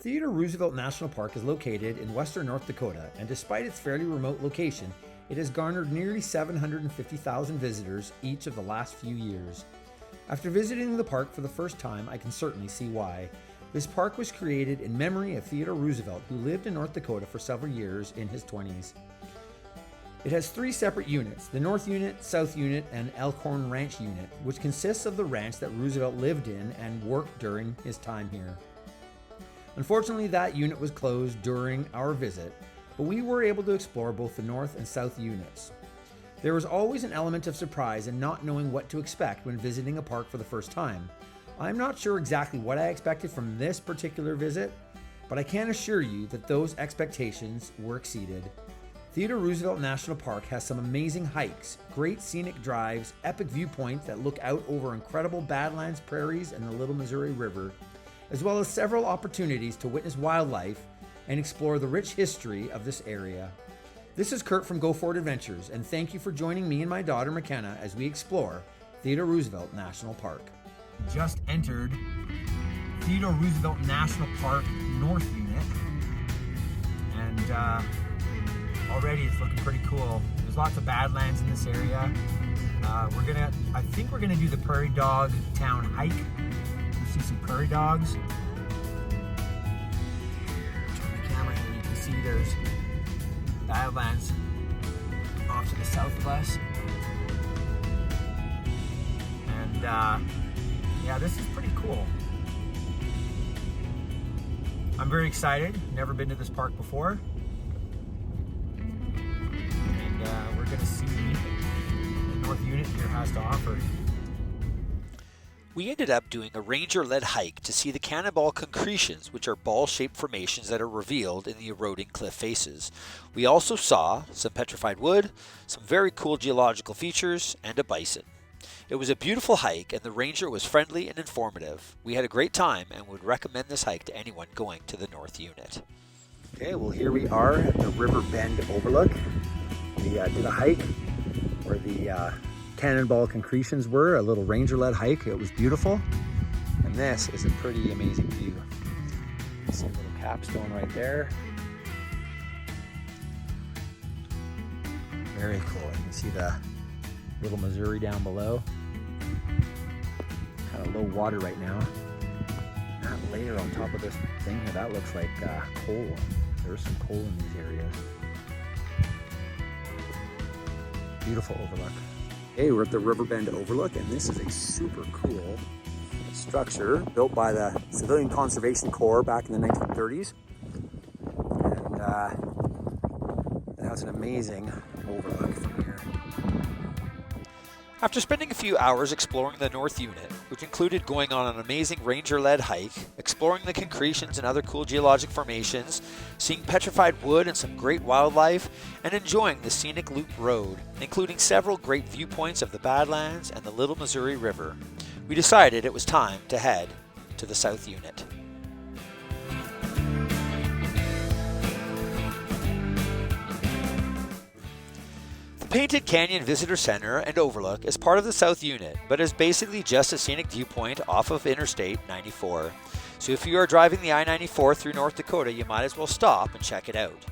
Theodore Roosevelt National Park is located in western North Dakota, and despite its fairly remote location, it has garnered nearly 750,000 visitors each of the last few years. After visiting the park for the first time, I can certainly see why. This park was created in memory of Theodore Roosevelt, who lived in North Dakota for several years in his 20s. It has 3 separate units, the North Unit, South Unit, and Elkhorn Ranch Unit, which consists of the ranch that Roosevelt lived in and worked during his time here. Unfortunately, that unit was closed during our visit, but we were able to explore both the North and South units. There was always an element of surprise in not knowing what to expect when visiting a park for the first time. I'm not sure exactly what I expected from this particular visit, but I can assure you that those expectations were exceeded. Theodore Roosevelt National Park has some amazing hikes, great scenic drives, epic viewpoints that look out over incredible Badlands prairies and the Little Missouri River, as well as several opportunities to witness wildlife and explore the rich history of this area. This is Kurt from Go Forward Adventures, and thank you for joining me and my daughter McKenna as we explore Theodore Roosevelt National Park. Just entered Theodore Roosevelt National Park North Unit, and already it's looking pretty cool. There's lots of Badlands in this area. I think we're gonna do the Prairie Dog Town hike. You see some prairie dogs. Turn the camera here, you can see there's Badlands off to the south of us. And yeah, this is pretty cool. I'm very excited. Never been to this park before. And we're gonna see what the North Unit here has to offer. We ended up doing a ranger-led hike to see the Cannonball concretions, which are ball-shaped formations that are revealed in the eroding cliff faces. We also saw some petrified wood, some very cool geological features, and a bison. It was a beautiful hike, and the ranger was friendly and informative. We had a great time and would recommend this hike to anyone going to the North Unit. Okay, well here we are at the River Bend Overlook. We did a hike where the Cannonball concretions were, a little ranger-led hike. It was beautiful, and this is a pretty amazing view. You see a little capstone right there. Very cool. You can see the Little Missouri down below. Kind of low water right now. That layer on top of this thing here, that looks like coal. There's some coal in these areas. Beautiful overlook. Hey, we're at the Riverbend Overlook, and this is a super cool structure built by the Civilian Conservation Corps back in the 1930s. And it has an amazing overlook from here. After spending a few hours exploring the North Unit, which included going on an amazing ranger-led hike, exploring the concretions and other cool geologic formations, seeing petrified wood and some great wildlife, and enjoying the scenic loop road, including several great viewpoints of the Badlands and the Little Missouri River, we decided it was time to head to the South Unit. The Painted Canyon Visitor Center and Overlook is part of the South Unit, but is basically just a scenic viewpoint off of Interstate 94. So if you are driving the I-94 through North Dakota, you might as well stop and check it out.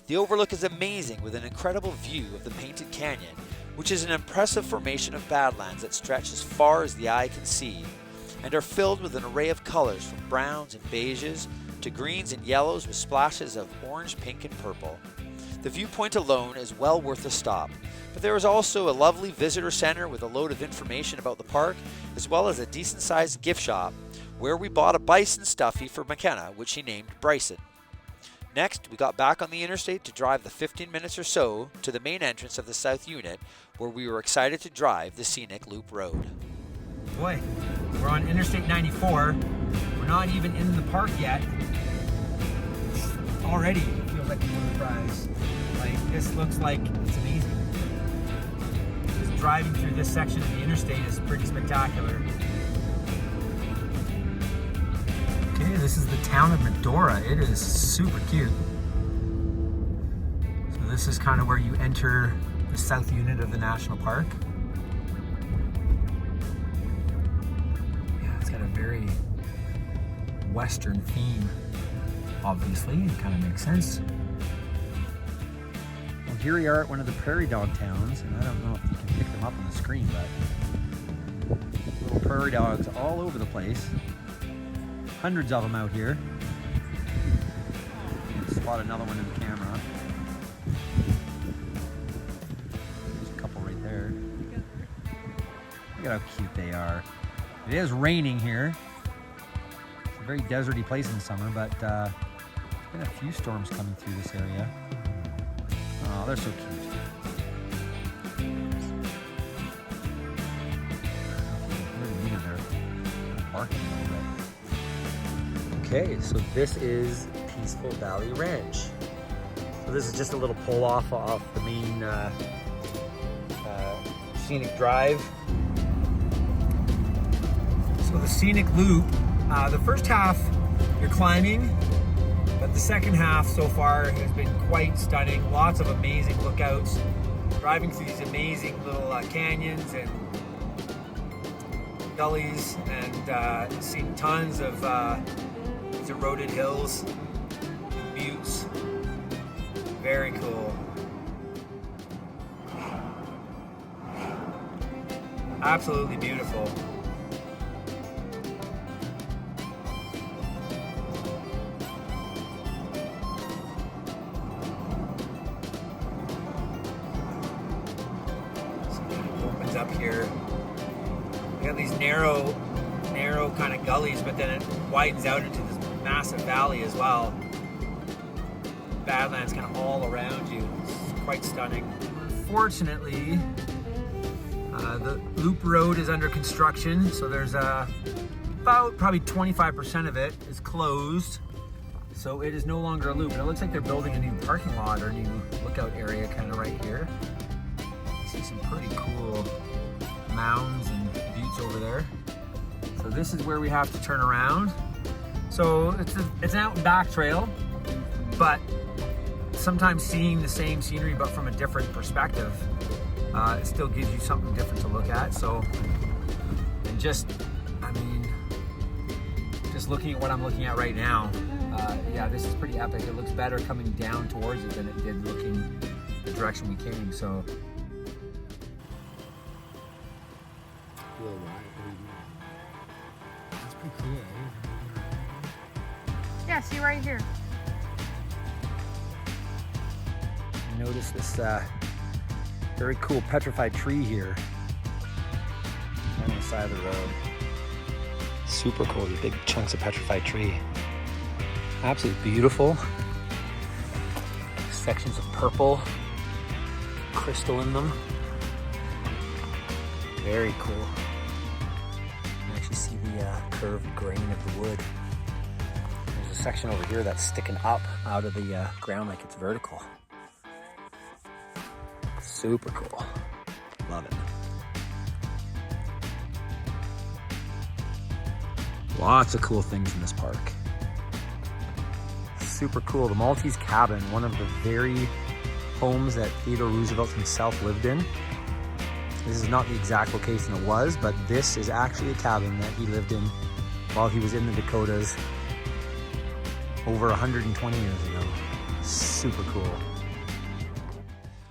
The Overlook is amazing with an incredible view of the Painted Canyon, which is an impressive formation of Badlands that stretch as far as the eye can see, and are filled with an array of colors from browns and beiges to greens and yellows with splashes of orange, pink, and purple. The viewpoint alone is well worth a stop, but there is also a lovely visitor center with a load of information about the park, as well as a decent-sized gift shop where we bought a bison stuffy for McKenna, which she named Bryson. Next, we got back on the interstate to drive the 15 minutes or so to the main entrance of the South Unit, where we were excited to drive the scenic loop road. Boy, we're on Interstate 94. We're not even in the park yet. Already it feels like a little surprise. Like, this looks like it's amazing. Just driving through this section of the interstate is pretty spectacular. Okay, this is the town of Medora. It is super cute. So this is kind of where you enter the South Unit of the National Park. Yeah, it's got a very Western theme. obviously. It kind of makes sense. Well, here we are at one of the prairie dog towns, and I don't know if you can pick them up on the screen, but little prairie dogs all over the place. Hundreds of them out here. Spot another one in the camera. There's a couple right there. Look at how cute they are. It is raining here. It's a very deserty place in the summer, but there's been a few storms coming through this area. Oh, they're so cute. Barking a little bit. Okay, so this is Peaceful Valley Ranch. So this is just a little pull off the main scenic drive. So the scenic loop, the first half you're climbing, but the second half so far has been quite stunning. Lots of amazing lookouts, driving through these amazing little canyons and gullies, and seeing tons of these eroded hills, buttes. Very cool. Absolutely beautiful. So it opens up here. You got these narrow kind of gullies, but then it widens out into this massive valley as well. Badlands kind of all around you. It's quite stunning. Unfortunately, the loop road is under construction, so there's about probably 25% of it is closed. So it is no longer a loop. And it looks like they're building a new parking lot or new lookout area kind of right here. I see some pretty cool mounds and buttes over there. So this is where we have to turn around. So it's an out and back trail, but sometimes seeing the same scenery but from a different perspective, it still gives you something different to look at. So, and just looking at what I'm looking at right now, yeah, this is pretty epic. It looks better coming down towards it than it did looking the direction we came. So. That's pretty cool, eh? Yeah, see right here. Notice this very cool petrified tree here on the side of the road. Super cool, the big chunks of petrified tree. Absolutely beautiful. Sections of purple, crystal in them. Very cool. You can actually see the curved grain of the wood. There's a section over here that's sticking up out of the ground like it's vertical. Super cool. Love it. Lots of cool things in this park. Super cool. The Maltese Cabin, one of the very homes that Theodore Roosevelt himself lived in. This is not the exact location it was, but this is actually a cabin that he lived in while he was in the Dakotas over 120 years ago. Super cool.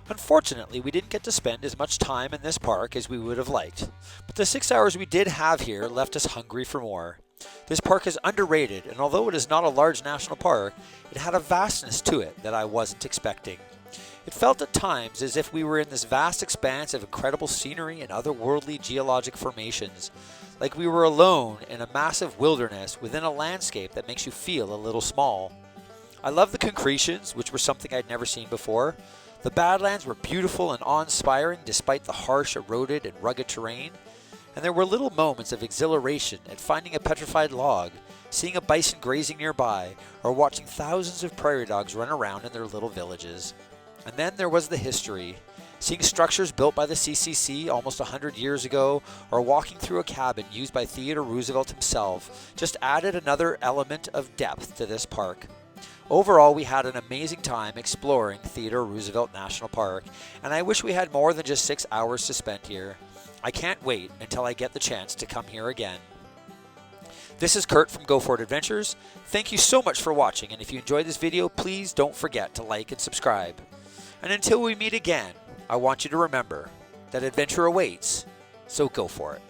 Unfortunately, we didn't get to spend as much time in this park as we would have liked, but the 6 hours we did have here left us hungry for more. This park is underrated, and although it is not a large national park, it had a vastness to it that I wasn't expecting. It felt at times as if we were in this vast expanse of incredible scenery and otherworldly geologic formations, like we were alone in a massive wilderness within a landscape that makes you feel a little small. I love the concretions, which were something I'd never seen before. The Badlands were beautiful and awe-inspiring despite the harsh, eroded, and rugged terrain, and there were little moments of exhilaration at finding a petrified log, seeing a bison grazing nearby, or watching thousands of prairie dogs run around in their little villages. And then there was the history, seeing structures built by the CCC almost 100 years ago, or walking through a cabin used by Theodore Roosevelt himself, just added another element of depth to this park. Overall, we had an amazing time exploring Theodore Roosevelt National Park, and I wish we had more than just 6 hours to spend here. I can't wait until I get the chance to come here again. This is Kurt from Go For It Adventures. Thank you so much for watching, and if you enjoyed this video, please don't forget to like and subscribe. And until we meet again, I want you to remember that adventure awaits, so go for it.